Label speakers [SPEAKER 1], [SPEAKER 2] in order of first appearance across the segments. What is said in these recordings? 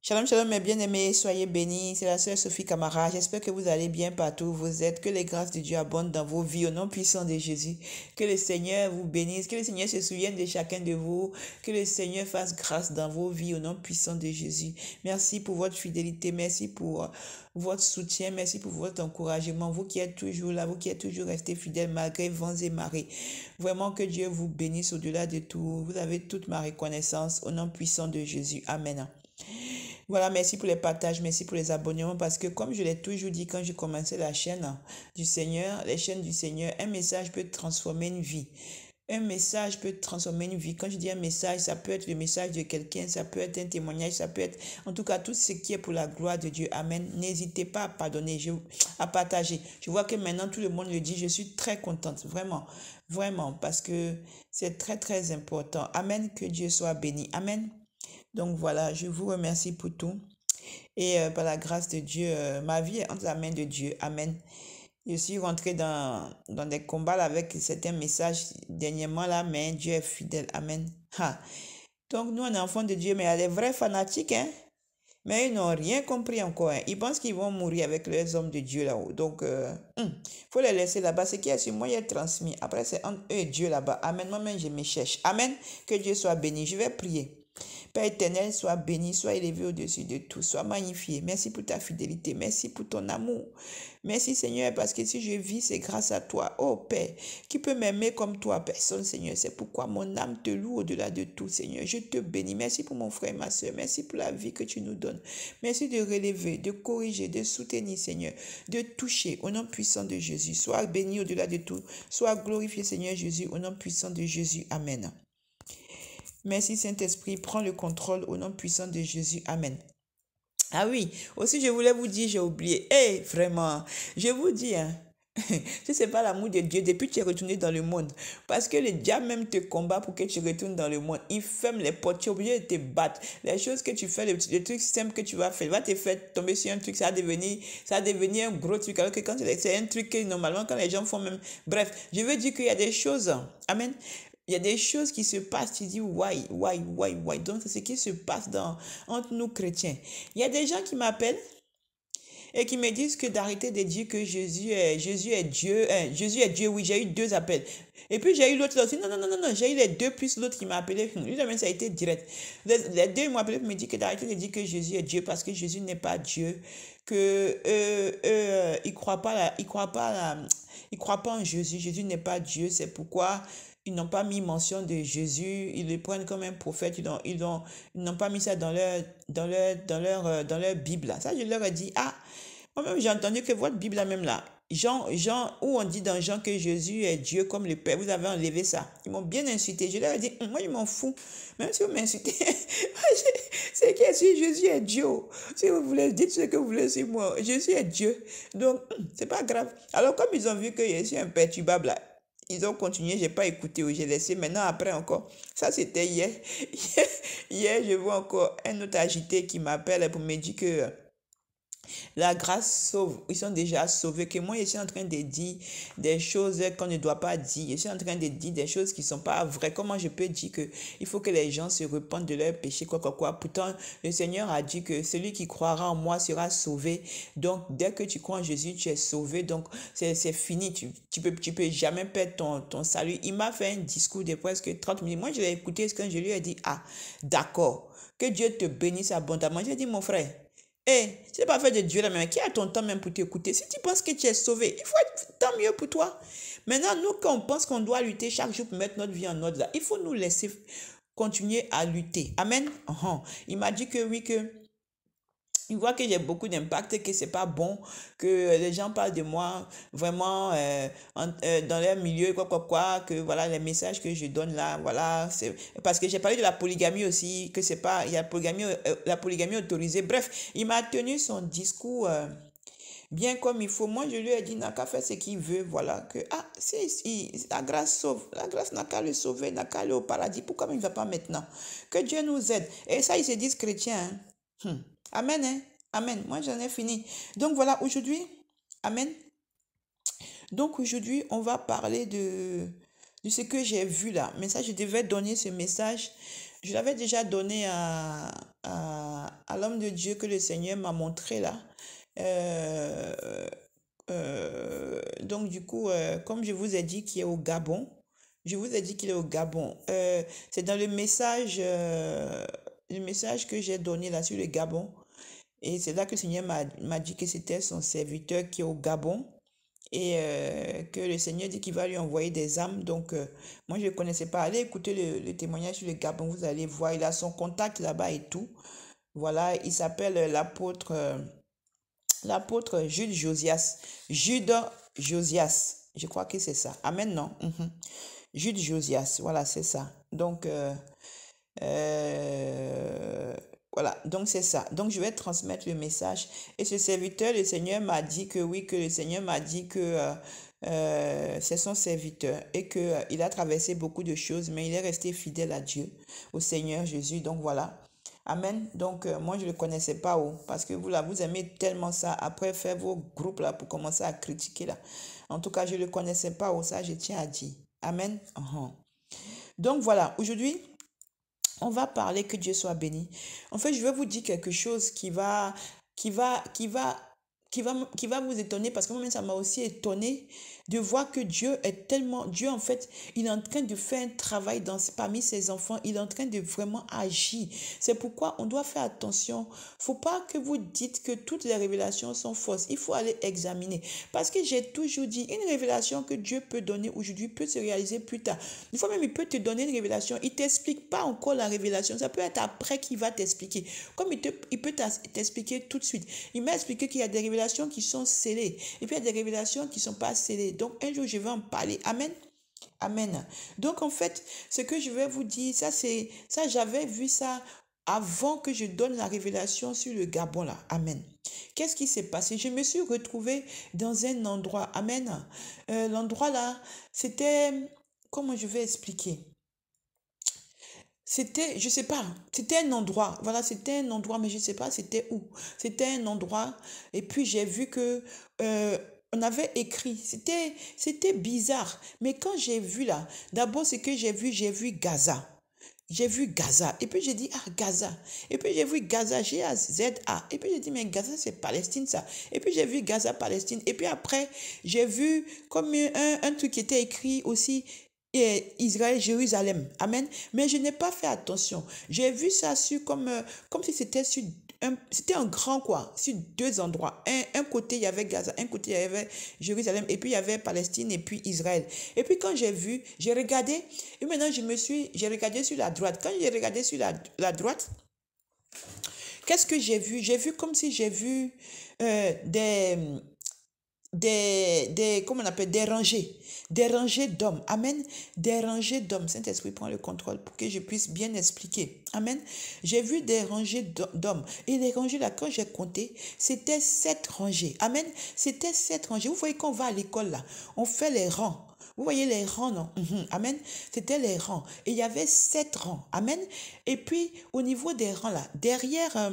[SPEAKER 1] Shalom, shalom, mes bien-aimés, soyez bénis. C'est la sœur Sophie Camara. J'espère que vous allez bien partout où vous êtes. Que les grâces de Dieu abondent dans vos vies au nom puissant de Jésus. Que le Seigneur vous bénisse. Que le Seigneur se souvienne de chacun de vous. Que le Seigneur fasse grâce dans vos vies au nom puissant de Jésus. Merci pour votre fidélité. Merci pour votre soutien. Merci pour votre encouragement. Vous qui êtes toujours là, vous qui êtes toujours restés fidèles malgré vents et marées. Vraiment que Dieu vous bénisse au-delà de tout. Vous avez toute ma reconnaissance au nom puissant de Jésus. Amen. Voilà, merci pour les partages, merci pour les abonnements, parce que comme je l'ai toujours dit quand j'ai commencé la chaîne du Seigneur, les chaînes du Seigneur, un message peut transformer une vie. Un message peut transformer une vie. Quand je dis un message, ça peut être le message de quelqu'un, ça peut être un témoignage, ça peut être en tout cas tout ce qui est pour la gloire de Dieu. Amen. N'hésitez pas à pardonner, à partager. Je vois que maintenant tout le monde le dit, je suis très contente, vraiment, vraiment, parce que c'est très, très important. Amen, que Dieu soit béni. Amen. Donc voilà, je vous remercie pour tout. Et par la grâce de Dieu, ma vie est entre la main de Dieu. Amen. Je suis rentrée dans des combats là avec certains messages dernièrement là, mais Dieu est fidèle. Amen. Ha. Donc nous, on est enfants de Dieu, mais il y a des vrais fanatiques, hein. Mais ils n'ont rien compris encore. Hein. Ils pensent qu'ils vont mourir avec les hommes de Dieu là-haut. Donc, faut les laisser là-bas. Ce qui est sur moi, il est transmis. Après, c'est entre eux et Dieu là-bas. Amen. Moi-même, je me cherche. Amen. Que Dieu soit béni. Je vais prier. Père éternel, sois béni, sois élevé au-dessus de tout, sois magnifié. Merci pour ta fidélité, merci pour ton amour. Merci Seigneur, parce que si je vis, c'est grâce à toi. Oh Père, qui peut m'aimer comme toi? Personne Seigneur. C'est pourquoi mon âme te loue au-delà de tout Seigneur. Je te bénis. Merci pour mon frère et ma soeur. Merci pour la vie que tu nous donnes. Merci de relever, de corriger, de soutenir Seigneur, de toucher au nom puissant de Jésus. Sois béni au-delà de tout. Sois glorifié Seigneur Jésus au nom puissant de Jésus. Amen. Merci Saint-Esprit, prends le contrôle au nom puissant de Jésus. Amen. Ah oui, aussi je voulais vous dire, j'ai oublié. Vraiment, je vous dis, hein, si ce n'est pas l'amour de Dieu, depuis que tu es retourné dans le monde, parce que le diable même te combat pour que tu retournes dans le monde. Il ferme les portes, tu es obligé de te battre. Les choses que tu fais, le truc simple que tu vas faire, il va te faire tomber sur un truc, ça va devenir un gros truc. Alors que quand c'est un truc que normalement, quand les gens font même... Bref, je veux dire qu'il y a des choses, amen. Il y a des choses qui se passent, tu dis why. Donc, c'est ce qui se passe entre nous chrétiens. Il y a des gens qui m'appellent et qui me disent que d'arrêter de dire que Jésus est Dieu. Jésus est Dieu, oui, j'ai eu 2 appels. Et puis, j'ai eu l'autre aussi. Non, j'ai eu les 2 plus l'autre qui m'a appelé. Lui, ça a été direct. Les 2 m'ont appelé pour me dire que d'arrêter de dire que Jésus est Dieu parce que Jésus n'est pas Dieu. Que ils croient pas en Jésus. Jésus n'est pas Dieu. C'est pourquoi ils n'ont pas mis mention de Jésus, ils le prennent comme un prophète, ils n'ont pas mis ça dans leur Bible. Ça, je leur ai dit, moi-même j'ai entendu que votre Bible là même là, Jean, où on dit dans Jean que Jésus est Dieu comme le Père, vous avez enlevé ça. Ils m'ont bien insulté. Je leur ai dit, moi je m'en fous. Même si vous m'insultez, c'est que si Jésus est Dieu, si vous voulez, dites ce que vous voulez sur moi. Jésus est Dieu. Donc, c'est pas grave. Alors, comme ils ont vu que je suis imperturbable là, ils ont continué, j'ai pas écouté ou j'ai laissé. Maintenant, après encore, ça c'était hier. Hier, je vois encore un autre agité qui m'appelle pour me dire que la grâce sauve. Ils sont déjà sauvés. Que moi, je suis en train de dire des choses qu'on ne doit pas dire. Je suis en train de dire des choses qui ne sont pas vraies. Comment je peux dire que il faut que les gens se repentent de leurs péchés, quoi. Pourtant, le Seigneur a dit que celui qui croira en moi sera sauvé. Donc, dès que tu crois en Jésus, tu es sauvé. Donc, c'est fini. Tu peux jamais perdre ton salut. Il m'a fait un discours de presque 30 minutes. Moi, je l'ai écouté quand je lui ai dit, d'accord, que Dieu te bénisse abondamment. J'ai dit, mon frère, c'est pas fait de Dieu là, mais qui a ton temps même pour t'écouter? Si tu penses que tu es sauvé, il faut être tant mieux pour toi. Maintenant, nous, quand on pense qu'on doit lutter chaque jour pour mettre notre vie en ordre, là, il faut nous laisser continuer à lutter. Amen. Il m'a dit que oui, que il voit que j'ai beaucoup d'impact, que c'est pas bon, que les gens parlent de moi vraiment dans leur milieu, que voilà les messages que je donne là, voilà, c'est parce que j'ai parlé de la polygamie aussi, que c'est pas, il y a la polygamie autorisée. Bref, il m'a tenu son discours bien comme il faut. Moi, je lui ai dit, n'a qu'à faire ce qu'il veut, voilà, que si la grâce sauve, la grâce n'a qu'à le sauver, n'a qu'à aller au paradis, pourquoi il ne va pas maintenant? Que Dieu nous aide. Et ça, ils se disent chrétiens, hein. Amen, hein? Amen. Moi, j'en ai fini. Donc voilà, aujourd'hui, Amen. Donc aujourd'hui, on va parler de ce que j'ai vu là. Mais ça, je devais donner ce message. Je l'avais déjà donné à l'homme de Dieu que le Seigneur m'a montré là. Euh, donc, du coup, comme je vous ai dit qu'il est au Gabon, je vous ai dit qu'il est au Gabon. C'est dans le message que j'ai donné là sur le Gabon. Et c'est là que le Seigneur m'a dit que c'était son serviteur qui est au Gabon et que le Seigneur dit qu'il va lui envoyer des âmes. Donc, moi, je ne le connaissais pas. Allez écouter le témoignage sur le Gabon, vous allez voir. Il a son contact là-bas et tout. Voilà, il s'appelle l'apôtre Jude Josias. Jude Josias. Je crois que c'est ça. Amen, non? Jude Josias. Voilà, c'est ça. Donc, voilà, donc c'est ça. Donc je vais transmettre le message. Et ce serviteur, le Seigneur m'a dit que oui, que le Seigneur m'a dit que c'est son serviteur et que il a traversé beaucoup de choses, mais il est resté fidèle à Dieu, au Seigneur Jésus. Donc voilà. Amen. Donc moi je ne le connaissais pas parce que vous là, vous aimez tellement ça. Après faire vos groupes là pour commencer à critiquer là. En tout cas, je ne le connaissais pas ça, je tiens à dire. Amen. Donc voilà, aujourd'hui, on va parler, que Dieu soit béni. En fait, je vais vous dire quelque chose qui va, qui va, qui va vous étonner parce que moi-même, ça m'a aussi étonné de voir que Dieu est tellement, Dieu en fait, il est en train de faire un travail parmi ses enfants, il est en train de vraiment agir. C'est pourquoi on doit faire attention. Faut pas que vous dites que toutes les révélations sont fausses. Il faut aller examiner. Parce que j'ai toujours dit, une révélation que Dieu peut donner aujourd'hui peut se réaliser plus tard. Une fois même, il peut te donner une révélation. Il ne t'explique pas encore la révélation. Ça peut être après qu'il va t'expliquer. Comme il peut t'expliquer tout de suite. Il m'a expliqué qu'il y a des révélations qui sont scellées. Et puis il y a des révélations qui ne sont pas scellées. Donc un jour, je vais en parler. Amen. Amen. Donc en fait, ce que je vais vous dire, ça j'avais vu ça avant que je donne la révélation sur le Gabon là. Amen. Qu'est-ce qui s'est passé? Je me suis retrouvée dans un endroit. Amen. L'endroit là, c'était, comment je vais expliquer? C'était, je sais pas, c'était un endroit. Voilà, c'était un endroit, mais je sais pas c'était où. C'était un endroit. Et puis j'ai vu que on avait écrit. C'était bizarre. Mais quand j'ai vu là, d'abord ce que j'ai vu Gaza. J'ai vu Gaza. Et puis j'ai dit, ah, Gaza. Et puis j'ai vu Gaza, G-A-Z-A. Et puis j'ai dit, mais Gaza, c'est Palestine, ça. Et puis j'ai vu Gaza, Palestine. Et puis après, j'ai vu comme un truc qui était écrit aussi, Israël, Jérusalem. Amen. Mais je n'ai pas fait attention. J'ai vu ça sur comme si c'était sur c'était un grand quoi, sur deux endroits. Un côté, il y avait Gaza, un côté, il y avait Jérusalem, et puis il y avait Palestine, et puis Israël. Et puis quand j'ai vu, j'ai regardé, et maintenant j'ai regardé sur la droite. Quand j'ai regardé sur la droite, qu'est-ce que j'ai vu? J'ai vu comme si j'ai vu comment on appelle, des rangées d'hommes. Amen. Des rangées d'hommes. Saint-Esprit prend le contrôle pour que je puisse bien expliquer. Amen. J'ai vu des rangées d'hommes. Et les rangées là, quand j'ai compté, c'était 7 rangées. Amen. C'était 7 rangées. Vous voyez, quand on va à l'école là, on fait les rangs. Vous voyez les rangs, non? Amen. C'était les rangs. Et il y avait 7 rangs. Amen. Et puis, au niveau des rangs là, derrière,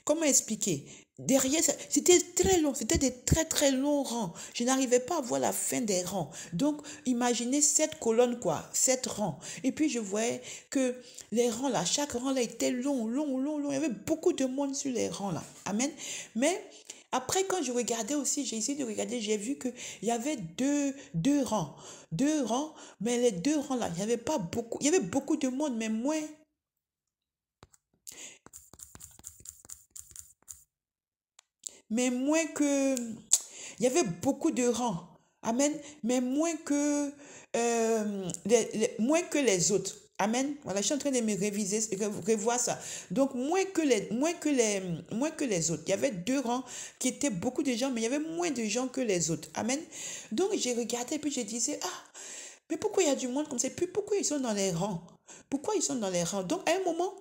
[SPEAKER 1] comment expliquer? Derrière, c'était très long, c'était des très très longs rangs. Je n'arrivais pas à voir la fin des rangs. Donc, imaginez 7 colonnes, quoi, 7 rangs. Et puis, je voyais que les rangs là, chaque rang là était long, long, long, long. Il y avait beaucoup de monde sur les rangs là. Amen. Mais après, quand je regardais aussi, j'ai essayé de regarder, j'ai vu qu'il y avait deux rangs. 2 rangs, mais les 2 rangs là, il y avait pas beaucoup. Il y avait beaucoup de monde, mais moins. Mais moins que... Il y avait beaucoup de rangs. Amen. Mais moins que les autres. Amen. Voilà, je suis en train de me réviser, revoir ça. Donc, moins que les autres. Il y avait 2 rangs qui étaient beaucoup de gens, mais il y avait moins de gens que les autres. Amen. Donc, j'ai regardé et puis je disais, ah, mais pourquoi il y a du monde comme ça? Et puis, pourquoi ils sont dans les rangs? Pourquoi ils sont dans les rangs? Donc, à un moment,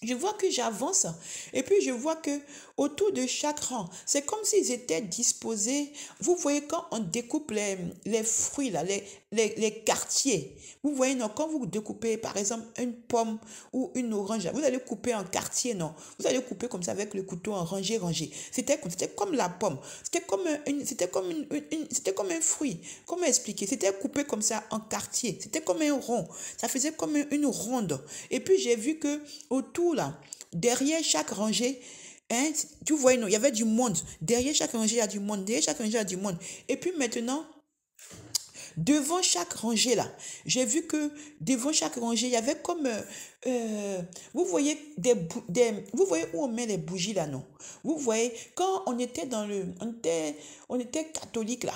[SPEAKER 1] je vois que j'avance et puis je vois que autour de chaque rang, c'est comme s'ils étaient disposés. Vous voyez quand on découpe les fruits, là, les quartiers. Vous voyez, non, quand vous découpez par exemple une pomme ou une orange, là, vous allez couper en quartier, non. Vous allez couper comme ça avec le couteau en rangée, rangée. C'était comme la pomme. C'était comme un fruit. Comment expliquer? C'était coupé comme ça en quartier. C'était comme un rond. Ça faisait comme une ronde. Et puis j'ai vu que autour là, derrière chaque rangée, hein, tu voyais, non, il y avait du monde. Derrière chaque rangée, il y a du monde. Derrière chaque rangée, il y a du monde. Et puis maintenant, devant chaque rangée là, j'ai vu que devant chaque rangée, il y avait comme, vous voyez vous voyez où on met les bougies là, non? Vous voyez, quand on était on était catholique là,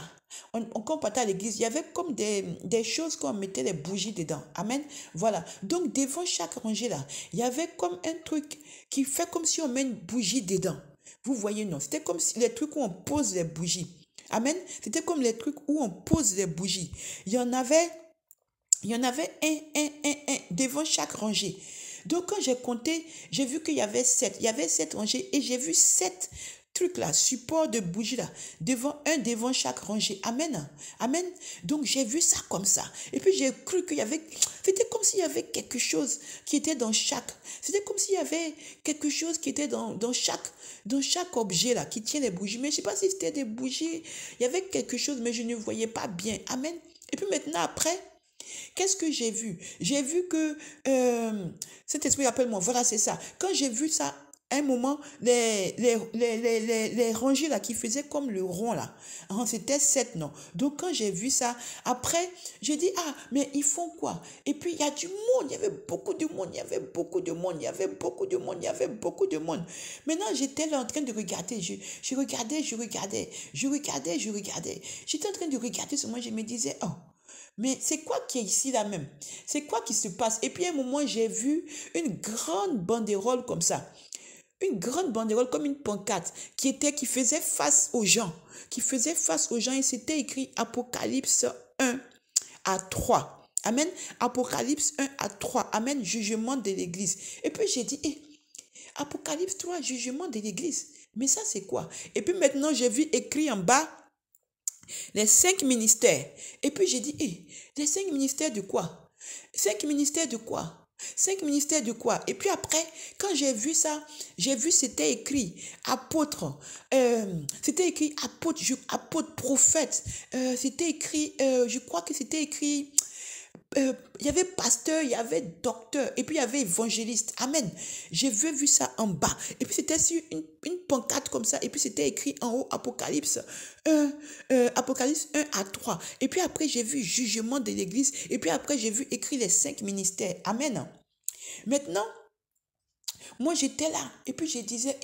[SPEAKER 1] quand on partait à l'église, il y avait comme des choses qu'on mettait les bougies dedans. Amen. Voilà. Donc devant chaque rangée là, il y avait comme un truc qui fait comme si on met une bougie dedans. Vous voyez, non? C'était comme si les trucs où on pose les bougies. Amen. C'était comme les trucs où on pose les bougies. Il y en avait un devant chaque rangée. Donc, quand j'ai compté, j'ai vu qu'il y avait 7. Il y avait 7 rangées et j'ai vu 7 trucs là, support de bougies là, devant chaque rangée. Amen. Amen. Donc, j'ai vu ça comme ça. Et puis, j'ai cru qu'il y avait, c'était comme s'il y avait quelque chose qui était dans chaque, c'était comme s'il y avait quelque chose qui était dans chaque objet là, qui tient les bougies. Mais je ne sais pas si c'était des bougies. Il y avait quelque chose, mais je ne voyais pas bien. Amen. Et puis maintenant, après, qu'est-ce que j'ai vu? J'ai vu que cet esprit appelle-moi. Voilà, c'est ça. Quand j'ai vu ça, à un moment, les rangées là qui faisaient comme le rond là, hein, c'était 7, non? Donc quand j'ai vu ça, après, j'ai dit, ah, mais ils font quoi? Et puis il y a du monde, il y avait beaucoup de monde, il y avait beaucoup de monde, il y avait beaucoup de monde, il y avait beaucoup de monde. Maintenant, j'étais là en train de regarder, je regardais, je regardais, je regardais, je regardais. J'étais en train de regarder sur moi, je me disais, oh, mais c'est quoi qui est ici là même? C'est quoi qui se passe? Et puis à un moment, j'ai vu une grande banderole comme ça. Une grande banderole comme une pancarte qui faisait face aux gens. Qui faisait face aux gens et c'était écrit Apocalypse 1 à 3. Amen. Apocalypse 1 à 3. Amen. Jugement de l'église. Et puis j'ai dit, Apocalypse 3, jugement de l'église. Mais ça c'est quoi? Et puis maintenant, j'ai vu écrit en bas les 5 ministères. Et puis j'ai dit, les 5 ministères de quoi? 5 ministères de quoi? 5 ministères de quoi? Et puis après, quand j'ai vu ça, j'ai vu c'était écrit apôtre, c'était écrit apôtre, prophète, c'était écrit, je crois que c'était écrit, il y avait pasteur, il y avait docteur, et puis il y avait évangéliste. Amen. J'ai vu ça en bas. Et puis c'était sur une pancarte comme ça. Et puis c'était écrit en haut Apocalypse 1, Apocalypse 1 à 3. Et puis après j'ai vu jugement de l'église. Et puis après j'ai vu écrit les 5 ministères. Amen. Maintenant, moi j'étais là. Et puis je disais,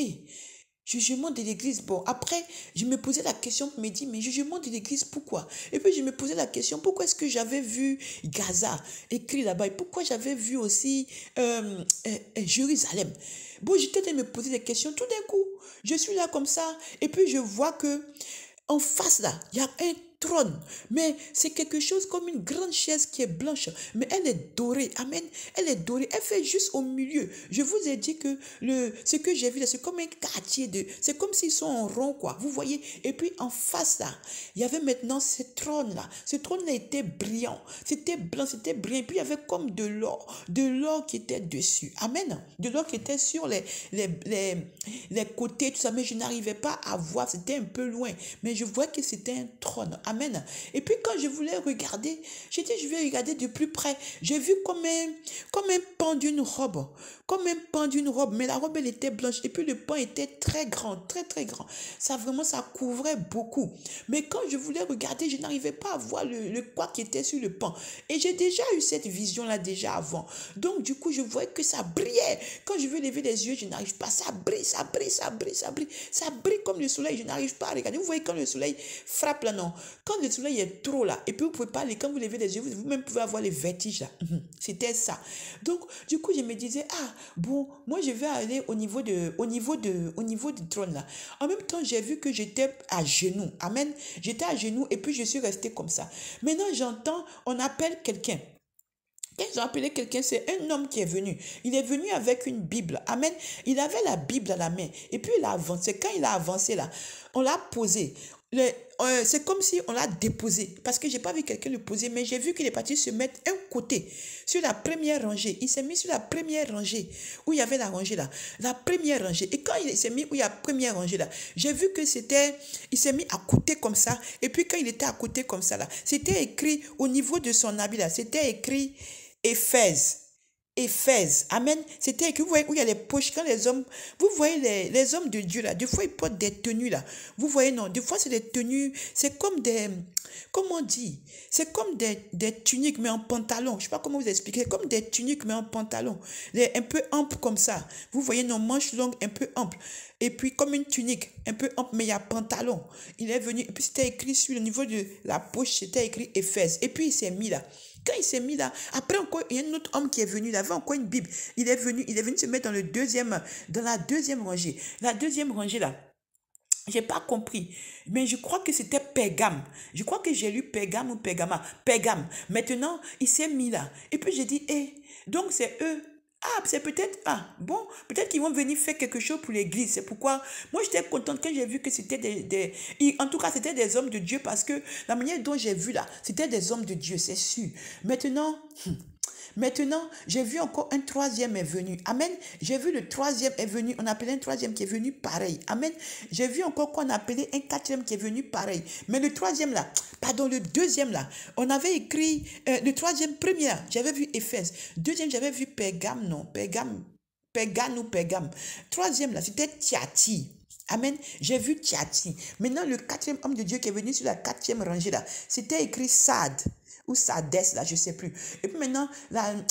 [SPEAKER 1] jugement de l'église. Bon, après, je me posais la question, je me dis, mais jugement de l'église, pourquoi? Et puis, je me posais la question, pourquoi est-ce que j'avais vu Gaza écrit là-bas? Et pourquoi j'avais vu aussi Jérusalem? Bon, j'étais en train de me poser des questions. Tout d'un coup, je suis là comme ça. Et puis, je vois que en face là, il y a un trône, mais c'est quelque chose comme une grande chaise qui est blanche, mais elle est dorée. Amen. Elle est dorée. Elle fait juste au milieu. Je vous ai dit que ce que j'ai vu là, c'est comme un quartier c'est comme s'ils sont en rond, quoi. Vous voyez? Et puis en face là, il y avait maintenant ce trône là. Ce trône là était brillant. C'était blanc, c'était brillant. Et puis il y avait comme de l'or qui était dessus. Amen. De l'or qui était sur les côtés, tout ça, mais je n'arrivais pas à voir. C'était un peu loin. Mais je voyais que c'était un trône. Amen. Et puis quand je voulais regarder, j'ai dit, je vais regarder de plus près. J'ai vu comme un pan d'une robe. Comme un pan d'une robe. Mais la robe, elle était blanche. Et puis le pan était très grand, très, très grand. Ça vraiment, ça couvrait beaucoup. Mais quand je voulais regarder, je n'arrivais pas à voir le quoi qui était sur le pan. Et j'ai déjà eu cette vision-là déjà avant. Donc, du coup, je voyais que ça brillait. Quand je veux lever les yeux, je n'arrive pas. Ça brille, ça brille, ça brille, ça brille. Ça brille comme le soleil. Je n'arrive pas à regarder. Vous voyez quand le soleil frappe là, non? Quand le soleil est trop là, et puis vous pouvez pas aller, quand vous levez les yeux, vous-même pouvez avoir les vertiges là. C'était ça. Donc, du coup, je me disais, bon, moi je vais aller au niveau du trône là. En même temps, j'ai vu que j'étais à genoux. Amen. J'étais à genoux et puis je suis restée comme ça. Maintenant, j'entends, on appelle quelqu'un. Quand ils ont appelé quelqu'un, c'est un homme qui est venu. Il est venu avec une Bible. Amen. Il avait la Bible à la main. Et puis il a avancé. Quand il a avancé là, on l'a posé. C'est comme si on l'a déposé. Parce que je n'ai pas vu quelqu'un le poser, mais j'ai vu qu'il est parti se mettre un côté sur la première rangée. Il s'est mis sur la première rangée où il y avait la rangée là. La première rangée. Et quand il s'est mis où il y a la première rangée là, j'ai vu que il s'est mis à côté comme ça. Et puis quand il était à côté comme ça là, c'était écrit au niveau de son habit là, c'était écrit Éphèse. Éphèse. Amen. C'était écrit, vous voyez où il y a les poches, quand les hommes, vous voyez les hommes de Dieu là, des fois ils portent des tenues là. Vous voyez, non, des fois c'est des tenues, c'est comme des, comment on dit, c'est comme des tuniques mais en pantalon. Je ne sais pas comment vous expliquer, c'est comme des tuniques mais en pantalon. Un peu ample comme ça. Vous voyez, nos manches longues un peu amples. Et puis comme une tunique, un peu ample, mais il y a pantalon. Il est venu, et puis c'était écrit sur le niveau de la poche, c'était écrit Éphèse. Et puis il s'est mis là. Quand il s'est mis là, après encore, il y a un autre homme qui est venu, il avait encore une Bible. Il est venu se mettre dans la deuxième rangée. La deuxième rangée là, j'ai pas compris, mais je crois que c'était Pérgame. Je crois que j'ai lu Pérgame ou Pérgama. Pérgame. Maintenant, il s'est mis là. Et puis j'ai dit, donc c'est eux. Ah, c'est peut-être, bon, peut-être qu'ils vont venir faire quelque chose pour l'église. C'est pourquoi, moi, j'étais contente quand j'ai vu que c'était en tout cas, c'était des hommes de Dieu parce que la manière dont j'ai vu là, c'était des hommes de Dieu, c'est sûr. Maintenant, j'ai vu encore un troisième est venu. Amen. J'ai vu le troisième est venu. On appelait un troisième qui est venu pareil. Amen. J'ai vu encore qu'on appelait un quatrième qui est venu pareil. Mais le troisième là, pardon, le deuxième là, on avait écrit, le troisième, premier là, j'avais vu Éphèse. Deuxième, j'avais vu Pérgame, non, Pérgame ou Pérgame. Troisième là, c'était Thyatire. Amen. J'ai vu Thyatire. Maintenant, le quatrième homme de Dieu qui est venu sur la quatrième rangée là, c'était écrit Sade ou Sadès, là, je ne sais plus. Et puis maintenant,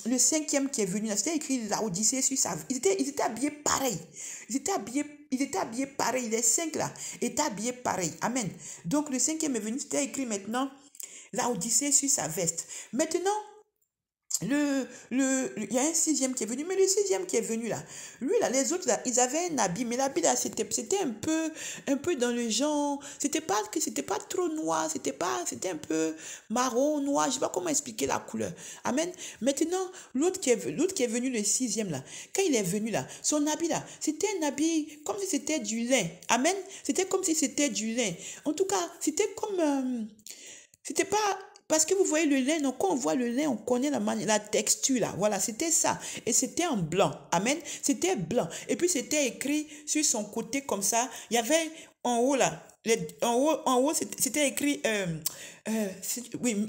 [SPEAKER 1] le cinquième qui est venu, là, c'était écrit Laodicée sur sa... Ils étaient habillés pareil. Ils étaient habillés pareil. Les cinq, là, étaient habillés pareil. Amen. Donc, le cinquième est venu, c'était écrit maintenant Laodicée sur sa veste. Maintenant, il y a un sixième qui est venu, mais le sixième qui est venu là, lui là, les autres là, ils avaient un habit, mais l'habit là, c'était un peu dans le genre, c'était pas trop noir, c'était un peu marron, noir, je sais pas comment expliquer la couleur. Amen. Maintenant, l'autre qui est venu, le sixième là, quand il est venu là, son habit là, c'était un habit comme si c'était du lin. Amen. C'était comme si c'était du lin. En tout cas, c'était comme, c'était pas... Parce que vous voyez le lin, donc quand on voit le lin, on connaît la texture là. Voilà, c'était ça. Et c'était en blanc. Amen. C'était blanc. Et puis c'était écrit sur son côté comme ça. Il y avait en haut là, en haut c'était écrit, oui,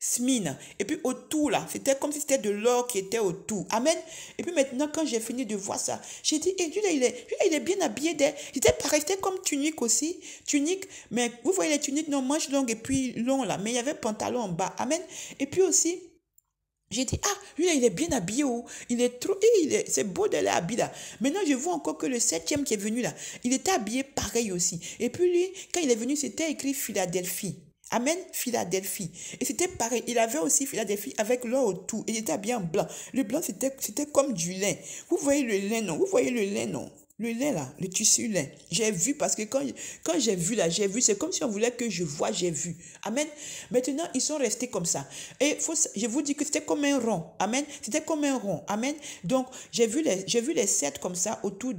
[SPEAKER 1] Smine. Et puis autour là, c'était comme si c'était de l'or qui était autour. Amen. Et puis maintenant, quand j'ai fini de voir ça, j'ai dit, lui il est bien habillé. C'était pareil, c'était comme tunique aussi. Tunique, mais vous voyez les tuniques, non, manches longues et puis long là. Mais il y avait pantalon en bas. Amen. Et puis aussi, j'ai dit, lui là, il est bien habillé. Il est trop, c'est beau de l'habiller là. Maintenant, je vois encore que le septième qui est venu là, il était habillé pareil aussi. Et puis lui, quand il est venu, c'était écrit Philadelphie. Amen, Philadelphie. Et c'était pareil. Il avait aussi Philadelphie avec l'or autour. Il était bien blanc. Le blanc, c'était comme du lin. Vous voyez le lin, non? Vous voyez le lin, non? Le lin, là, le tissu lin. J'ai vu parce que quand j'ai vu, là, j'ai vu. C'est comme si on voulait que je voie, j'ai vu. Amen. Maintenant, ils sont restés comme ça. Et je vous dis que c'était comme un rond. Amen. C'était comme un rond. Amen. Donc, j'ai vu les sept comme ça autour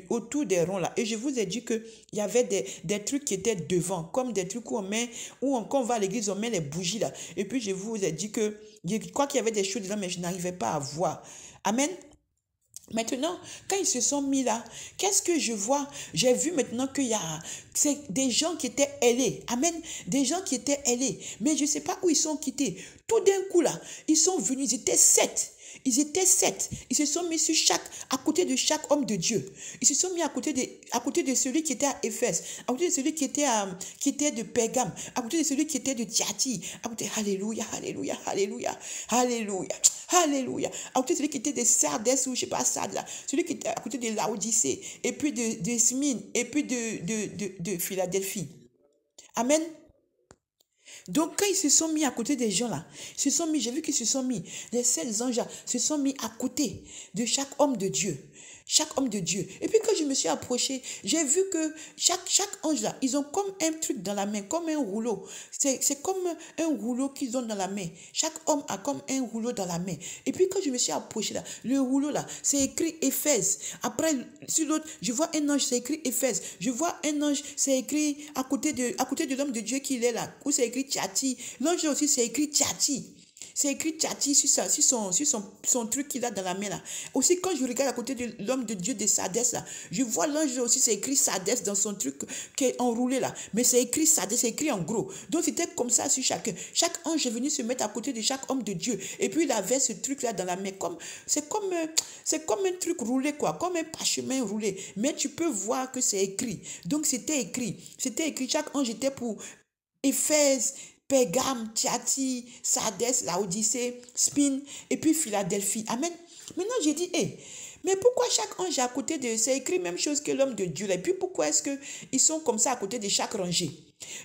[SPEAKER 1] autour des ronds, là. Et je vous ai dit qu'il y avait des trucs qui étaient devant, comme des trucs où quand on va à l'église, on met les bougies, là. Et puis, je vous ai dit que, je crois qu'il y avait des choses dedans, mais je n'arrivais pas à voir. Amen. Maintenant, quand ils se sont mis là, qu'est-ce que je vois? J'ai vu maintenant qu'il y a des gens qui étaient ailés. Amen. Des gens qui étaient ailés. Mais je ne sais pas où ils sont quittés. Tout d'un coup là, ils sont venus, ils étaient sept. Ils étaient sept. Ils se sont mis à côté de chaque homme de Dieu. Ils se sont mis à côté de celui qui était à Éphèse, à côté de celui qui était de Pérgame, à côté de celui qui était de Thyatire, à côté, alléluia, alléluia, alléluia, alléluia, alléluia, à côté de celui qui était de Sardès ou je sais pas Sardes là, celui qui était à côté de Laodicée, et puis de Smyrne, et puis de Philadelphie. Amen. Donc, quand ils se sont mis à côté des gens là, j'ai vu qu'ils se sont mis, les sept anges se sont mis à côté de chaque homme de Dieu. Chaque homme de Dieu. Et puis quand je me suis approchée, j'ai vu que chaque ange là, ils ont comme un truc dans la main, comme un rouleau. C'est comme un rouleau qu'ils ont dans la main. Chaque homme a comme un rouleau dans la main. Et puis quand je me suis approchée là, le rouleau là, c'est écrit Éphèse. Après, sur l'autre, je vois un ange, c'est écrit Éphèse. Je vois un ange, c'est écrit à côté de l'homme de Dieu qui est là, où c'est écrit Thyatire. L'ange aussi, c'est écrit Thyatire. C'est écrit Tchati sur, son truc qu'il a dans la main là. Aussi, quand je regarde à côté de l'homme de Dieu de Sadès là, je vois l'ange aussi, c'est écrit Sadès dans son truc qui est enroulé là. Mais c'est écrit Sadès, c'est écrit en gros. Donc c'était comme ça sur chacun. Chaque ange est venu se mettre à côté de chaque homme de Dieu. Et puis il avait ce truc là dans la main. C'est comme un truc roulé quoi, comme un parchemin roulé. Mais tu peux voir que c'est écrit. Donc c'était écrit. C'était écrit. Chaque ange était pour Éphèse, Pérgame, Thyatire, Sardès, Laodicée, Spin et puis Philadelphie. Amen. Maintenant, j'ai dit, mais pourquoi chaque ange est à côté de... C'est écrit même chose que l'homme de Dieu. Et puis pourquoi est-ce qu'ils sont comme ça à côté de chaque rangée?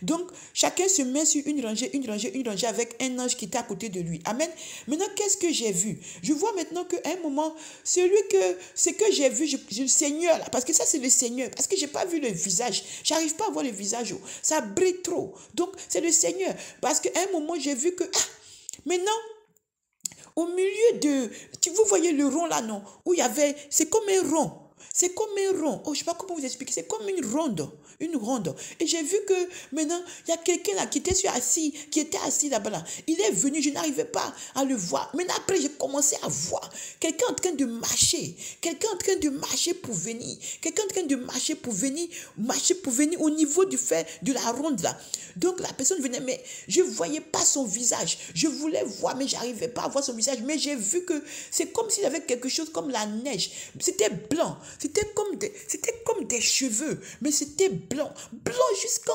[SPEAKER 1] Donc, chacun se met sur une rangée avec un ange qui est à côté de lui. Amen. Maintenant, qu'est-ce que j'ai vu? Je vois maintenant qu'à un moment, ce que j'ai vu, le Seigneur, là, parce que ça, c'est le Seigneur, parce que je n'ai pas vu le visage. J'arrive pas à voir le visage. Ça brille trop. Donc, c'est le Seigneur. Parce qu'à un moment, j'ai vu que, maintenant, au milieu de... Vous voyez le rond là, non? Où il y avait... C'est comme un rond. C'est comme un rond. Oh, je ne sais pas comment vous expliquer. C'est comme une ronde. Une ronde. Et j'ai vu que maintenant, il y a quelqu'un là qui était assis là-bas. Là. Il est venu, je n'arrivais pas à le voir. Maintenant, après, j'ai commencé à voir quelqu'un en train de marcher. Quelqu'un en train de marcher pour venir. Quelqu'un en train de marcher pour venir au niveau du fait de la ronde là. Donc, la personne venait, mais je ne voyais pas son visage. Je voulais voir, mais je n'arrivais pas à voir son visage. Mais j'ai vu que c'est comme s'il avait quelque chose comme la neige. C'était blanc. C'était comme des cheveux. Mais c'était blanc. Blanc jusqu'à...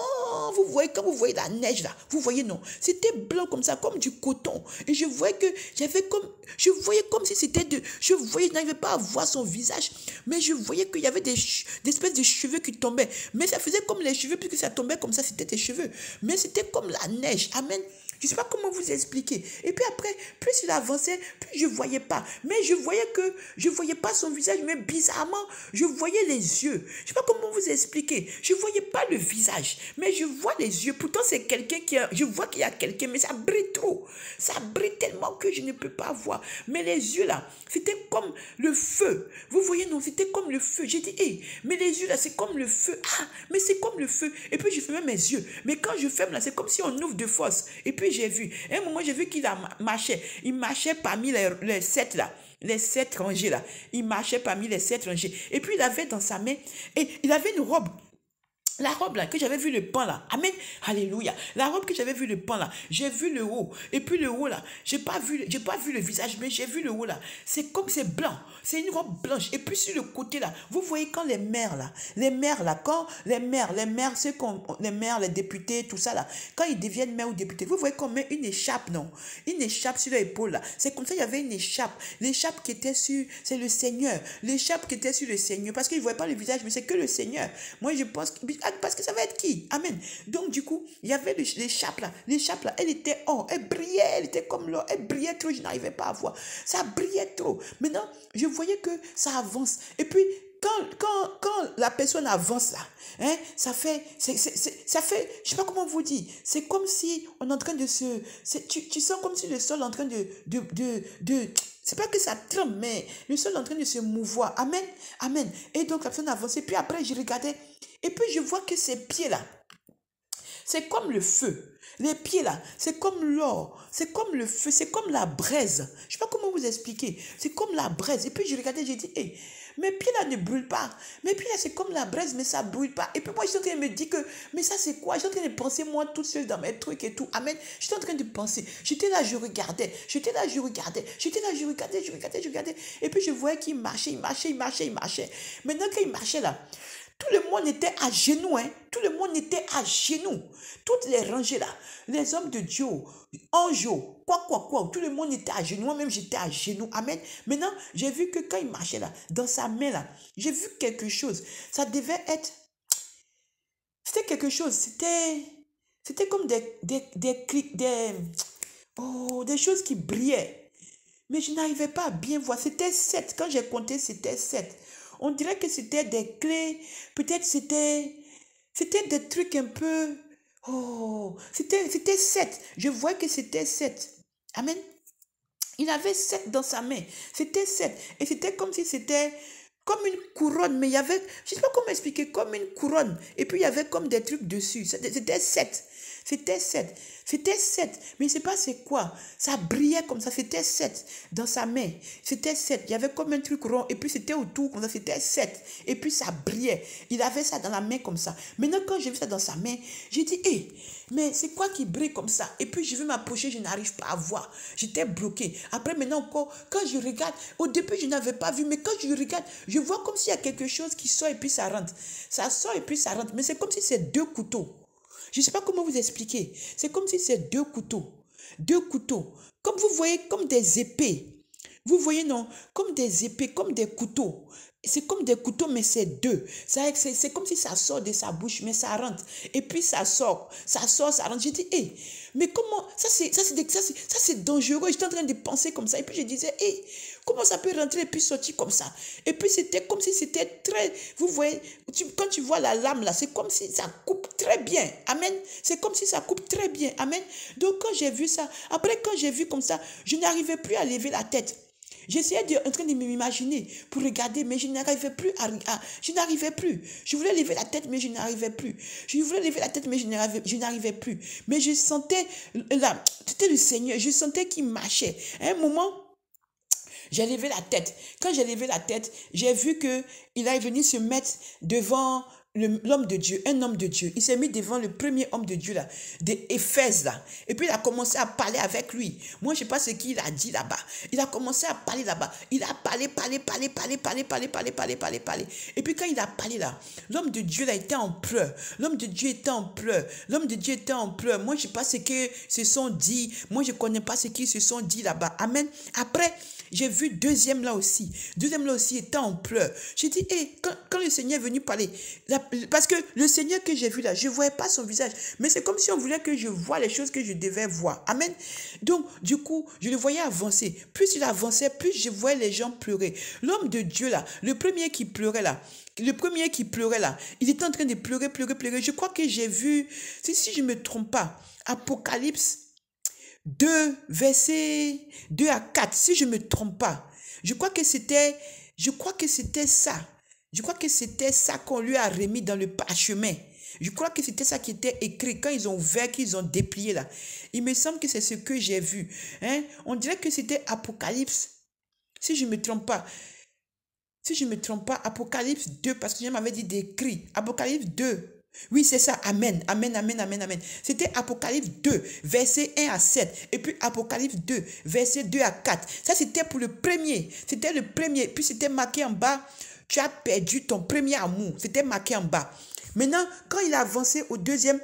[SPEAKER 1] Quand vous voyez la neige là. Vous voyez, non. C'était blanc comme ça, comme du coton. Et je voyais que je voyais comme si c'était je n'arrivais pas à voir son visage. Mais je voyais qu'il y avait des espèces de cheveux qui tombaient. Mais ça faisait comme les cheveux, puisque ça tombait comme ça, c'était des cheveux. Mais c'était comme la neige. Amen. Je ne sais pas comment vous expliquer. Et puis après, plus il avançait, plus je ne voyais pas. Mais je ne voyais pas son visage, mais bizarrement, je voyais les yeux. Je ne sais pas comment vous expliquer. Je ne voyais pas le visage, mais je vois les yeux. Pourtant, c'est quelqu'un je vois qu'il y a quelqu'un, mais ça brille trop. Ça brille tellement que je ne peux pas voir. Mais les yeux là, c'était comme le feu. Vous voyez, non, c'était comme le feu. J'ai dit, mais les yeux là, c'est comme le feu. Ah, mais c'est comme le feu. Et puis, je fermais mes yeux. Mais quand je ferme là, c'est comme si on ouvre de force. Et puis, j'ai vu. À un moment, j'ai vu qu'il marchait. Il marchait parmi les 7 là. Les 7 rangées là. Il marchait parmi les 7 rangées. Et puis, il avait dans sa main, et il avait une robe. La robe là, que j'avais vu le pan là. Amen. Alléluia. La robe que j'avais vu le pan là. J'ai vu le haut. Et puis le haut là. J'ai pas vu le visage, mais j'ai vu le haut là. C'est comme c'est blanc. C'est une robe blanche. Et puis sur le côté là. Vous voyez quand les mères là. Quand les mères, les mères, les députés, tout ça là. Quand ils deviennent mères ou députés, vous voyez qu'on met une écharpe, non? Une écharpe sur l'épaule là. C'est comme ça, il y avait une écharpe. L'écharpe qui était sur, c'est le Seigneur. L'écharpe qui était sur le Seigneur. Parce qu'ils ne voyaient pas le visage, mais c'est que le Seigneur. Moi, je pense que parce que ça va être qui? Amen. Donc, du coup, il y avait l'écharpe là. L'écharpe là, elle était or. Elle brillait. Elle était comme l'or. Elle brillait trop. Je n'arrivais pas à voir. Ça brillait trop. Maintenant, je voyais que ça avance. Et puis, quand la personne avance là, hein, ça fait, je sais pas comment vous dire, c'est comme si on est en train de tu sens comme si le sol est en train c'est pas que ça tremble, mais le sol est en train de se mouvoir. Amen, amen. Et donc la personne avançait, puis après je regardais, et puis je vois que ses pieds là, c'est comme le feu. Les pieds là, c'est comme l'or, c'est comme le feu, c'est comme la braise. Je sais pas comment vous expliquer. C'est comme la braise. Et puis je regardais, j'ai dit, mes pieds là ne brûlent pas. Mes pieds là, c'est comme la braise, mais ça ne brûle pas. Et puis moi, je suis en train de me dire que, mais ça c'est quoi? Je suis en train de penser moi toute seule dans mes trucs et tout. Amen. Je suis en train de penser. J'étais là, je regardais. Et puis je voyais qu'il marchait, il marchait. Maintenant qu'il marchait là, tout le monde était à genoux, hein. Tout le monde était à genoux. Toutes les rangées là, les hommes de Dieu, anges, quoi. Tout le monde était à genoux. Moi-même, j'étais à genoux. Amen. Maintenant, j'ai vu que quand il marchait là, dans sa main là, j'ai vu quelque chose. Ça devait être... C'était quelque chose. C'était comme des choses qui brillaient. Mais je n'arrivais pas à bien voir. C'était 7. Quand j'ai compté, c'était 7. On dirait que c'était des clés. Peut-être c'était des trucs un peu... Oh, c'était 7. Je vois que c'était 7. Amen. Il avait 7 dans sa main. C'était 7. Et c'était comme si c'était comme une couronne. Mais il y avait... Je ne sais pas comment expliquer. Comme une couronne. Et puis il y avait comme des trucs dessus. C'était 7. C'était 7. C'était 7. Mais je ne sais pas c'est quoi. Ça brillait comme ça. C'était 7 dans sa main. C'était 7. Il y avait comme un truc rond. Et puis c'était autour comme ça. C'était 7. Et puis ça brillait. Il avait ça dans la main comme ça. Maintenant, quand j'ai vu ça dans sa main, j'ai dit, hé, mais c'est quoi qui brille comme ça? Et puis je veux m'approcher, je n'arrive pas à voir. J'étais bloqué. Après, maintenant encore, quand je regarde, au début, je n'avais pas vu. Mais quand je regarde, je vois comme s'il y a quelque chose qui sort et puis ça rentre. Ça sort et puis ça rentre. Mais c'est comme si c'est deux couteaux. Je ne sais pas comment vous expliquer. C'est comme si c'est deux couteaux. Deux couteaux. Comme vous voyez, comme des épées. Vous voyez, non? Comme des épées, comme des couteaux. C'est comme des couteaux, mais c'est deux. C'est comme si ça sort de sa bouche, mais ça rentre. Et puis ça sort, ça rentre. J'ai dit, hé, mais comment? Ça, c'est dangereux. J'étais en train de penser comme ça. Et puis je disais, hé, comment ça peut rentrer et puis sortir comme ça? Et puis c'était comme si c'était très... Vous voyez, quand tu vois la lame là, c'est comme si ça coupe très bien. Amen. C'est comme si ça coupe très bien. Amen. Donc quand j'ai vu ça, après quand j'ai vu comme ça, je n'arrivais plus à lever la tête. J'essayais en train de m'imaginer pour regarder, mais je n'arrivais plus je n'arrivais plus. Je voulais lever la tête, mais je n'arrivais plus. Je voulais lever la tête, mais je n'arrivais plus. Mais je sentais, là, c'était le Seigneur, je sentais qu'il marchait. À un moment, j'ai levé la tête. Quand j'ai levé la tête, j'ai vu qu'il est venu se mettre devant l'homme de Dieu, un homme de Dieu. Il s'est mis devant le premier homme de Dieu là, d'Éphèse là. Et puis il a commencé à parler avec lui. Moi, je ne sais pas ce qu'il a dit là-bas. Il a commencé à parler là-bas. Il a parlé. Et puis quand il a parlé là, l'homme de Dieu là était en pleurs. L'homme de Dieu était en pleurs. L'homme de Dieu était en pleurs. Moi, je ne sais pas ce qu'ils se sont dit. Moi, je ne connais pas ce qu'ils se sont dit là-bas. Amen. Après, j'ai vu deuxième là aussi était en pleurs. J'ai dit, hé, quand le Seigneur est venu parler, parce que le Seigneur que j'ai vu là, je ne voyais pas son visage, mais c'est comme si on voulait que je voie les choses que je devais voir. Amen. Donc, du coup, je le voyais avancer. Plus il avançait, plus je voyais les gens pleurer. L'homme de Dieu là, le premier qui pleurait là, il était en train de pleurer. Je crois que j'ai vu, si je ne me trompe pas, Apocalypse 2, versets 2 à 4, si je ne me trompe pas. Je crois que c'était ça. Je crois que c'était ça qu'on lui a remis dans le parchemin. Je crois que c'était ça qui était écrit quand ils ont ouvert, qu'ils ont déplié là. Il me semble que c'est ce que j'ai vu. Hein? On dirait que c'était Apocalypse. Si je ne me trompe pas. Apocalypse 2, parce que je m'avais dit d'écrit. Apocalypse 2. Oui, c'est ça. Amen. C'était Apocalypse 2, verset 1 à 7. Et puis Apocalypse 2, verset 2 à 4. Ça, c'était pour le premier. C'était le premier. Puis c'était marqué en bas, tu as perdu ton premier amour. C'était marqué en bas. Maintenant, quand il a avancé au deuxième,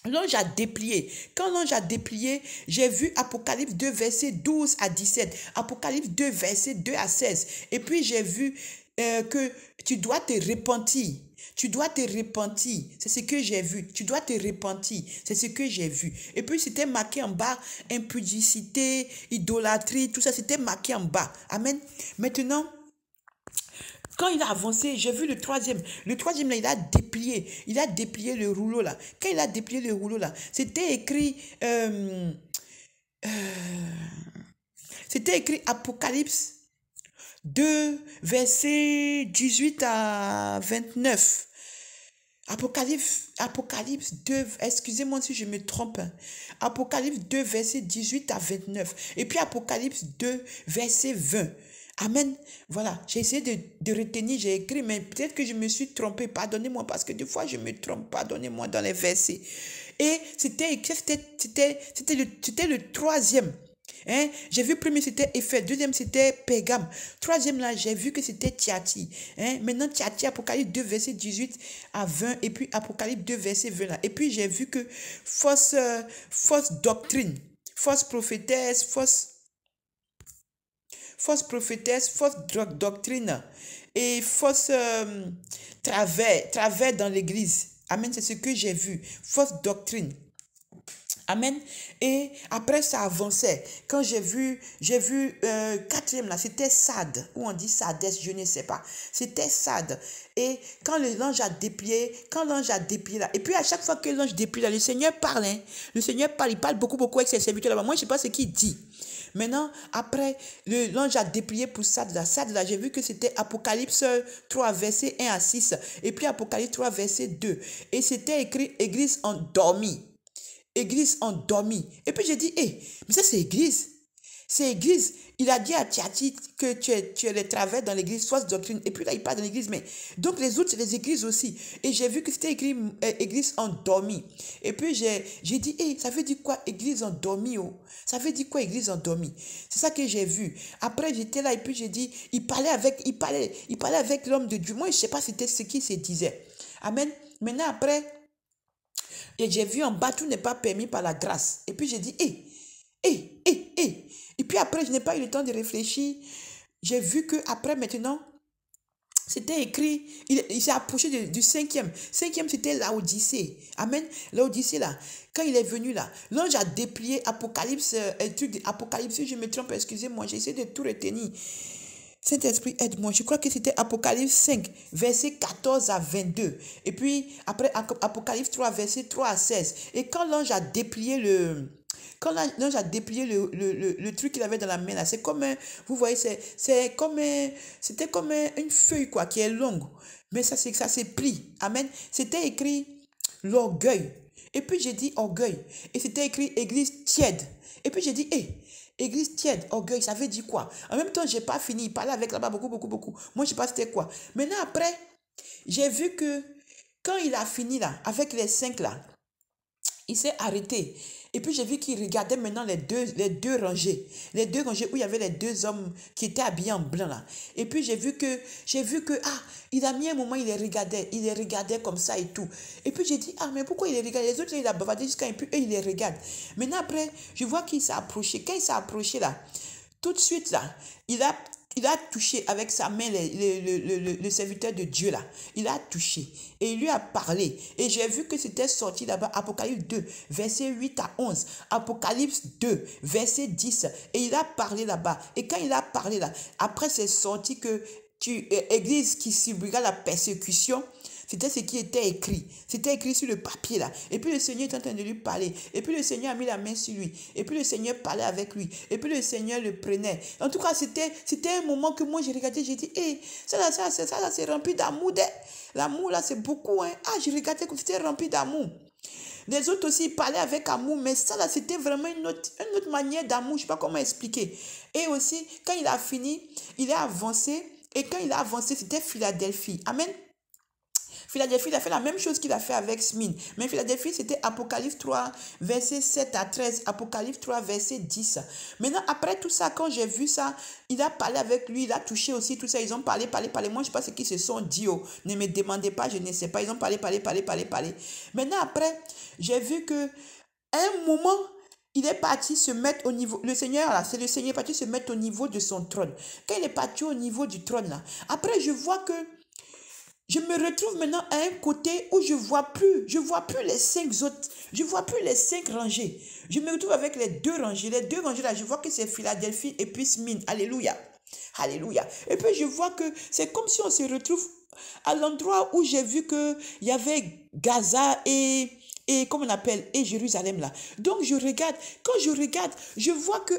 [SPEAKER 1] l'ange a déplié. Quand l'ange a déplié, j'ai vu Apocalypse 2, verset 12 à 17. Apocalypse 2, verset 2 à 16. Et puis j'ai vu que tu dois te repentir. C'est ce que j'ai vu. Tu dois te repentir. C'est ce que j'ai vu. Et puis, c'était marqué en bas, impudicité, idolâtrie, tout ça, c'était marqué en bas. Amen. Maintenant, quand il a avancé, j'ai vu le troisième. Le troisième, là, il a déplié. Le rouleau, là. Quand il a déplié le rouleau, là, c'était écrit Apocalypse 2, versets 18 à 29. Apocalypse 2, excusez-moi si je me trompe. Apocalypse 2, verset 18 à 29. Et puis Apocalypse 2, verset 20. Amen. Voilà, j'ai essayé de retenir, j'ai écrit, mais peut-être que je me suis trompée. Pardonnez-moi, parce que des fois, je me trompe. Pardonnez-moi dans les versets. Et c'était le troisième. Hein? J'ai vu premier c'était Éphèse, deuxième c'était Pérgame, troisième là j'ai vu que c'était Thyatire. Hein? Maintenant Thyatire, Apocalypse 2 verset 18 à 20 et puis Apocalypse 2 verset 20 là. Et puis j'ai vu que fausse doctrine, fausse prophétesse, fausse doctrine et fausse travers dans l'église. Amen, c'est ce que j'ai vu, fausse doctrine. Amen. Et après, ça avançait. Quand j'ai vu quatrième là, c'était Sade, ou on dit Sadès, je ne sais pas. C'était Sade. Et quand l'ange a déplié là, et puis à chaque fois que l'ange déplie là, le Seigneur parle, hein. Le Seigneur parle, il parle beaucoup avec ses serviteurs là-bas. Moi, je ne sais pas ce qu'il dit. Maintenant, après, l'ange a déplié pour Sade là, j'ai vu que c'était Apocalypse 3, verset 1 à 6. Et puis Apocalypse 3, verset 2. Et c'était écrit Église endormie. église endormie. Et puis j'ai dit, hé, mais ça c'est église. C'est église. Il a dit à Tiati que tu es les travers dans l'église, fausse doctrine. Et puis là, il parle de l'église. Mais donc les autres, c'est les églises aussi. Et j'ai vu que c'était écrit église endormie. Et puis j'ai dit, hé, ça veut dire quoi église endormie? Oh? Ça veut dire quoi église endormie? C'est ça que j'ai vu. Après, j'étais là et puis j'ai dit, il parlait avec l'homme de Dieu. Moi, je ne sais pas c'était ce qu'il se disait. Amen. Maintenant, après, et j'ai vu en bas, tout n'est pas permis par la grâce. Et puis j'ai dit, hé, hé, hé, hé. Et puis après, je n'ai pas eu le temps de réfléchir. J'ai vu que après maintenant, c'était écrit, il s'est approché du cinquième. Cinquième, c'était l'Odyssée. Amen. L'Odyssée, là. Quand il est venu, là, l'ange a déplié Apocalypse, un truc d'Apocalypse, si je me trompe, excusez-moi, j'ai essayé de tout retenir. Saint-Esprit, aide-moi. Je crois que c'était Apocalypse 5, verset 14 à 22. Et puis, après, Apocalypse 3, verset 3 à 16. Et quand l'ange a déplié le truc qu'il avait dans la main, là, c'est comme vous voyez, c'était comme une feuille, quoi, qui est longue. Mais ça s'est pris. Amen. C'était écrit l'orgueil. Et puis, j'ai dit orgueil. Et c'était écrit église tiède. Et puis, j'ai dit, hé, église tiède, orgueil, ça veut dire quoi? En même temps, je n'ai pas fini. Il parlait avec là-bas beaucoup. Moi, je ne sais pas c'était quoi. Maintenant, après, j'ai vu que quand il a fini là, avec les 5 là, il s'est arrêté. Et puis, j'ai vu qu'il regardait maintenant les deux rangées. Les deux rangées où il y avait les deux hommes qui étaient habillés en blanc là. Et puis, j'ai vu que, il a mis un moment, il les regardait comme ça et tout. Et puis, j'ai dit, ah, mais pourquoi il les regarde? Les autres, il a bavardé jusqu'à, et puis, eux, il les regarde. Maintenant, après, je vois qu'il s'est approché. Quand il s'est approché là, tout de suite là, il a touché avec sa main le serviteur de Dieu là. Il a touché et il lui a parlé. Et j'ai vu que c'était sorti là-bas, Apocalypse 2, verset 8 à 11. Apocalypse 2, verset 10. Et il a parlé là-bas. Et quand il a parlé là, après c'est sorti que Église qui subira la persécution. C'était ce qui était écrit. C'était écrit sur le papier là. Et puis le Seigneur est en train de lui parler. Et puis le Seigneur a mis la main sur lui. Et puis le Seigneur parlait avec lui. Et puis le Seigneur le prenait. En tout cas, c'était un moment que moi j'ai regardé. J'ai dit, hé, ça c'est rempli d'amour. L'amour là, c'est beaucoup. Hein. Ah, j'ai regardé comme c'était rempli d'amour. Les autres aussi parlaient avec amour, mais ça là, c'était vraiment une autre manière d'amour. Je ne sais pas comment expliquer. Et aussi, quand il a fini, il est avancé. Et quand il a avancé, c'était Philadelphie. Amen. Philadelphie, il a fait la même chose qu'il a fait avec Smyrne. Mais Philadelphie, c'était Apocalypse 3, verset 7 à 13. Apocalypse 3, verset 10. Maintenant, après tout ça, quand j'ai vu ça, il a parlé avec lui, il a touché aussi tout ça. Ils ont parlé. Moi, je ne sais pas ce qu'ils se sont dit. Oh. Ne me demandez pas, je ne sais pas. Ils ont parlé. Maintenant, après, j'ai vu que à un moment, il est parti se mettre au niveau, le Seigneur là, c'est le Seigneur parti se mettre au niveau de son trône. Quand il est parti au niveau du trône là, après je vois que je me retrouve maintenant à un côté où je vois plus les 5 autres, je vois plus les 5 rangées. Je me retrouve avec les 2 rangées. Les 2 rangées là, je vois que c'est Philadelphie et puis Smyrne. Alléluia. Alléluia. Et puis je vois que c'est comme si on se retrouve à l'endroit où j'ai vu que il y avait Gaza et comment on appelle, et Jérusalem là. Donc je regarde, quand je regarde, je vois que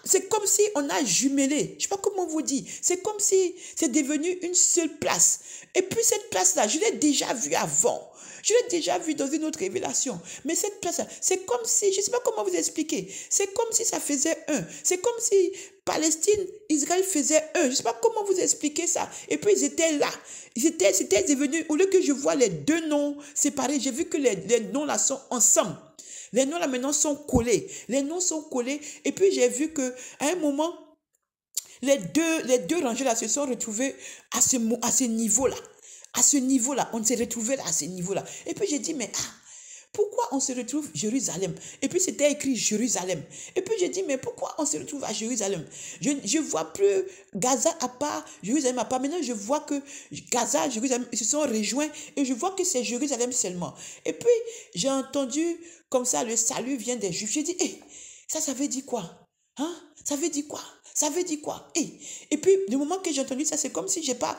[SPEAKER 1] c'est comme si on a jumelé. Je sais pas comment vous dire. C'est comme si c'est devenu une seule place. Et puis cette place-là, je l'ai déjà vue avant. Je l'ai déjà vue dans une autre révélation. Mais cette place-là, c'est comme si, je ne sais pas comment vous expliquer. C'est comme si ça faisait un. C'est comme si Palestine, Israël faisait un. Je ne sais pas comment vous expliquer ça. Et puis ils étaient là. C'était devenu, au lieu que je vois les 2 noms séparés, j'ai vu que les noms là sont ensemble. Les noms là maintenant sont collés. Les noms sont collés. Et puis j'ai vu que à un moment, les deux rangées là se sont retrouvées à ce niveau-là. À ce niveau-là. On s'est retrouvés là à ce niveau-là. Et puis j'ai dit, mais pourquoi on se retrouve Jérusalem? Et puis c'était écrit Jérusalem. Et puis j'ai dit, mais pourquoi on se retrouve à Jérusalem? Je ne vois plus Gaza à part, Jérusalem à part. Maintenant, je vois que Gaza, Jérusalem se sont rejoints et je vois que c'est Jérusalem seulement. Et puis, j'ai entendu comme ça, le salut vient des Juifs. J'ai dit, ça veut dire quoi? Hein? Ça veut dire quoi? Ça veut dire quoi? Et puis, du moment que j'ai entendu ça, c'est comme si j'ai pas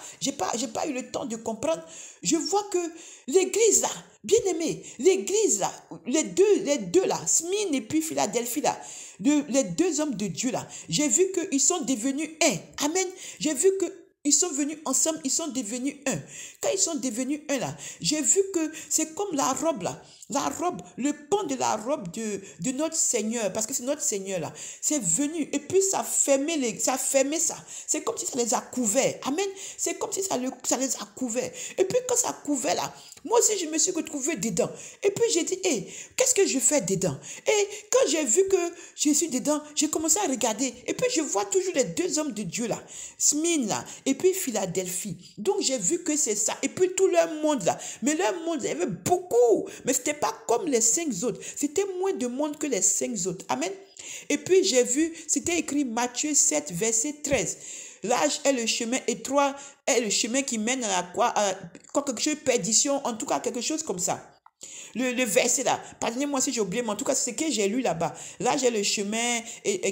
[SPEAKER 1] eu le temps de comprendre. Je vois que l'église là, bien aimé, l'église là, les deux là, Smyrne et puis Philadelphie là, les 2 hommes de Dieu là, j'ai vu qu'ils sont devenus un. Amen. J'ai vu que ils sont venus ensemble, ils sont devenus un. Quand ils sont devenus un là, j'ai vu que c'est comme la robe là. La robe, le pan de la robe de notre Seigneur, parce que c'est notre Seigneur là, c'est venu et puis ça fermait ça. C'est comme si ça les a couverts. Amen. C'est comme si ça les a couverts. Et puis quand ça couvert là, moi aussi je me suis retrouvée dedans. Et puis j'ai dit, hé, qu'est-ce que je fais dedans? Et quand j'ai vu que je suis dedans, j'ai commencé à regarder. Et puis je vois toujours les deux hommes de Dieu là, Smyrne là, et puis Philadelphie. Donc j'ai vu que c'est ça. Et puis tout leur monde là. Mais leur monde, il y avait beaucoup. Mais c'était pas comme les 5 autres. C'était moins de monde que les 5 autres. Amen. Et puis j'ai vu, c'était écrit Matthieu 7, verset 13. L'âge est le chemin étroit, est le chemin qui mène à quelque chose de perdition, en tout cas quelque chose comme ça. Le verset là, pardonnez-moi si j'ai oublié, mais en tout cas, c'est ce que j'ai lu là-bas. Là, j'ai le chemin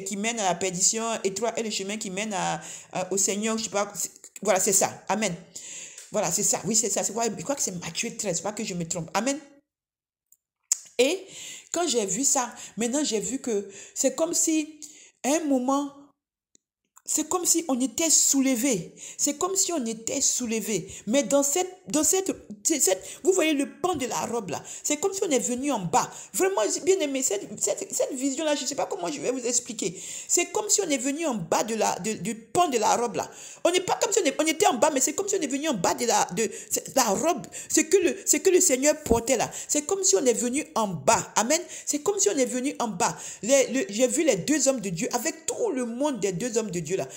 [SPEAKER 1] qui mène à la perdition, étroit est le chemin qui mène au Seigneur, je sais pas, voilà, c'est ça, amen. Voilà, c'est ça, oui, c'est ça, je crois que c'est Matthieu 13, pas que je me trompe, amen. Et quand j'ai vu ça, maintenant j'ai vu que c'est comme si, à un moment, c'est comme si on était soulevé. C'est comme si on était soulevé. Mais dans cette, vous voyez le pan de la robe là. C'est comme si on est venu en bas. Vraiment, bien aimé, cette vision là, je ne sais pas comment je vais vous expliquer. C'est comme si on est venu en bas du pan de la robe là. On n'est pas comme si on était en bas, mais c'est comme si on est venu en bas de la robe. Ce que le Seigneur portait là. C'est comme si on est venu en bas. Amen. C'est comme si on est venu en bas. J'ai vu les deux hommes de Dieu avec tout le monde des deux hommes de Dieu là.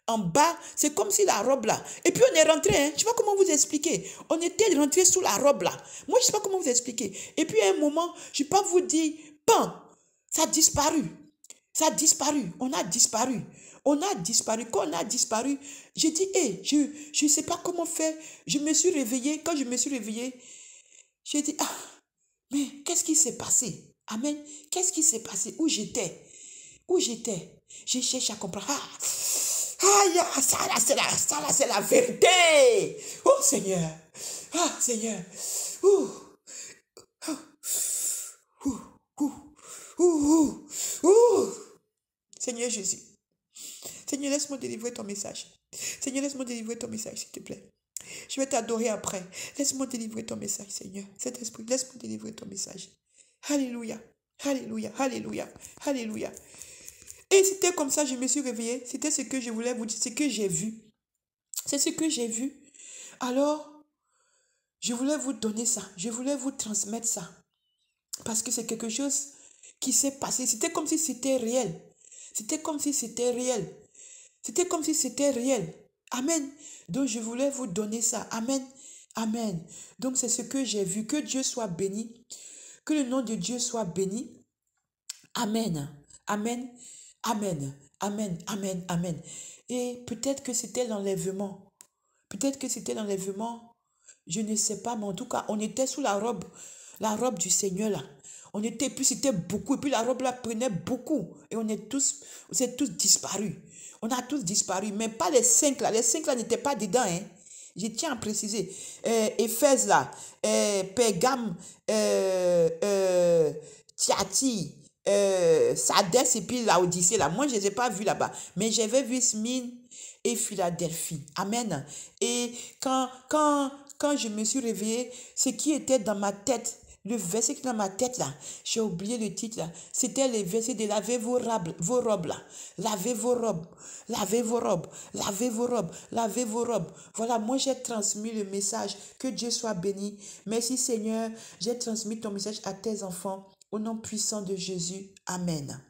[SPEAKER 1] En bas, c'est comme si la robe là. Et puis on est rentré, hein. Je ne sais pas comment vous expliquer. On était rentré sous la robe là. Moi, je ne sais pas comment vous expliquer. Et puis à un moment, je ne vais pas vous dire, pan, ça a disparu. Ça a disparu. On a disparu. On a disparu. Quand on a disparu, j'ai dit, hé, je ne sais pas comment faire. Je me suis réveillée. Quand je me suis réveillée, j'ai dit, ah, mais qu'est-ce qui s'est passé? Amen. Qu'est-ce qui s'est passé? Où j'étais? Où j'étais? J'ai cherché à comprendre. Ah, ça là, c'est la vérité. Oh Seigneur. Ah Seigneur. Ouh. Ouh. Ouh. Ouh. Ouh. Seigneur Jésus. Seigneur, laisse-moi délivrer ton message. Seigneur, laisse-moi délivrer ton message, s'il te plaît. Je vais t'adorer après. Laisse-moi délivrer ton message, Seigneur. Cet esprit, laisse-moi délivrer ton message. Alléluia. Alléluia. Alléluia. Alléluia. Et c'était comme ça, je me suis réveillée. C'était ce que je voulais vous dire, ce que j'ai vu. C'est ce que j'ai vu. Alors, je voulais vous donner ça. Je voulais vous transmettre ça. Parce que c'est quelque chose qui s'est passé. C'était comme si c'était réel. C'était comme si c'était réel. C'était comme si c'était réel. Amen. Donc, je voulais vous donner ça. Amen. Amen. Donc, c'est ce que j'ai vu. Que Dieu soit béni. Que le nom de Dieu soit béni. Amen. Amen. Amen. Amen. Amen. Amen. Et peut-être que c'était l'enlèvement. Peut-être que c'était l'enlèvement. Je ne sais pas, mais en tout cas, on était sous la robe du Seigneur là. On était, puis c'était beaucoup, et puis la robe là prenait beaucoup. Et on est tous disparus. On a tous disparu, mais pas les 5 là. Les 5 là n'étaient pas dedans, hein. Je tiens à préciser. Éphèse là, Pergame, Thyatire, Sardès et puis Laodicée là. Moi, je ne les ai pas vus là-bas. Mais j'avais vu Smyrne et Philadelphie. Amen. Et quand je me suis réveillée, ce qui était dans ma tête, le verset qui est dans ma tête là, j'ai oublié le titre là, c'était le verset de lavez vos robes là, lavez vos robes, lavez vos robes, lavez vos robes, lavez vos robes. Voilà, moi j'ai transmis le message, que Dieu soit béni. Merci Seigneur, j'ai transmis ton message à tes enfants, au nom puissant de Jésus. Amen.